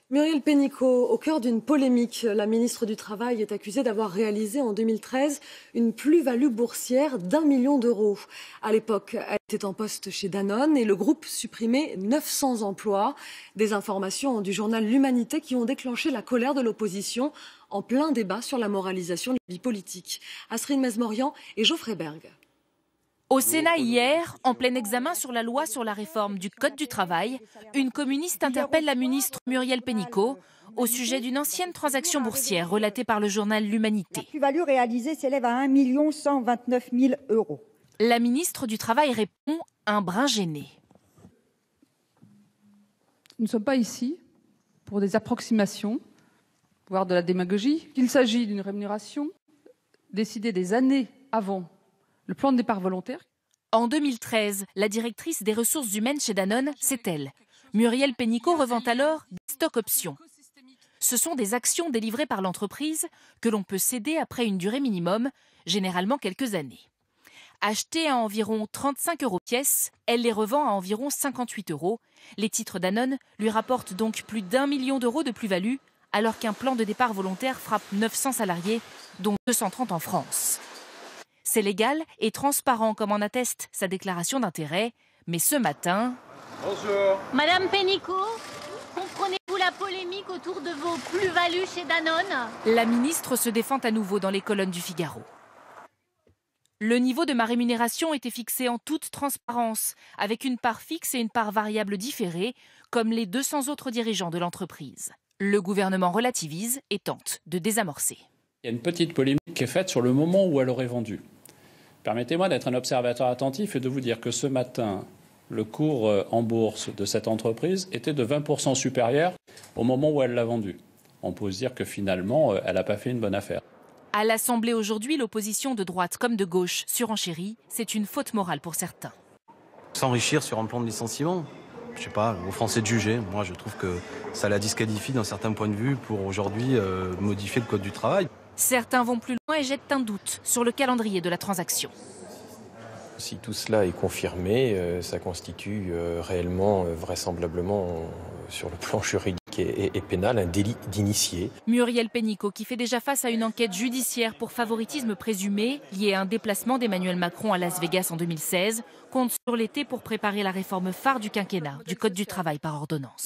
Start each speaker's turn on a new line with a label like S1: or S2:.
S1: Muriel Pénicaud, au cœur d'une polémique, la ministre du Travail est accusée d'avoir réalisé en 2013 une plus-value boursière d'1 million d'euros. À l'époque, elle était en poste chez Danone et le groupe supprimait 900 emplois. Des informations du journal L'Humanité qui ont déclenché la colère de l'opposition en plein débat sur la moralisation de la vie politique. Astrid Mesmorian et Geoffrey Berg.
S2: Au Sénat hier, en plein examen sur la loi sur la réforme du Code du travail, une communiste interpelle la ministre Muriel Pénicaud au sujet d'une ancienne transaction boursière relatée par le journal L'Humanité.
S3: La plus-value réalisée s'élève à 1 129 000 euros.
S2: La ministre du Travail répond un brin gêné.
S4: Nous ne sommes pas ici pour des approximations, voire de la démagogie. Il s'agit d'une rémunération décidée des années avant le plan de départ volontaire.
S2: En 2013, la directrice des ressources humaines chez Danone, c'est elle. Muriel Pénicaud revend alors des stock options. Ce sont des actions délivrées par l'entreprise que l'on peut céder après une durée minimum, généralement quelques années. Achetées à environ 35 € pièce, elle les revend à environ 58 €. Les titres Danone lui rapportent donc plus d'1 million d'euros de plus-value, alors qu'un plan de départ volontaire frappe 900 salariés, dont 230 en France. C'est légal et transparent comme en atteste sa déclaration d'intérêt. Mais ce matin...
S5: Bonjour.
S6: Madame Pénicaud, comprenez-vous la polémique autour de vos plus-values chez Danone?
S2: La ministre se défend à nouveau dans les colonnes du Figaro. Le niveau de ma rémunération était fixé en toute transparence, avec une part fixe et une part variable différée, comme les 200 autres dirigeants de l'entreprise. Le gouvernement relativise et tente de désamorcer.
S7: Il y a une petite polémique qui est faite sur le moment où elle aurait vendu. Permettez-moi d'être un observateur attentif et de vous dire que ce matin, le cours en bourse de cette entreprise était de 20% supérieur au moment où elle l'a vendu. On peut se dire que finalement, elle n'a pas fait une bonne affaire.
S2: À l'Assemblée aujourd'hui, l'opposition de droite comme de gauche surenchérit. C'est une faute morale pour certains.
S8: S'enrichir sur un plan de licenciement, je sais pas, aux Français de juger. Moi, je trouve que ça la disqualifie d'un certain point de vue pour aujourd'hui modifier le Code du travail.
S2: Certains vont plus loin et jettent un doute sur le calendrier de la transaction.
S9: Si tout cela est confirmé, ça constitue réellement, vraisemblablement, sur le plan juridique et pénal, un délit d'initié.
S2: Muriel Pénicaud, qui fait déjà face à une enquête judiciaire pour favoritisme présumé lié à un déplacement d'Emmanuel Macron à Las Vegas en 2016, compte sur l'été pour préparer la réforme phare du quinquennat du Code du travail par ordonnance.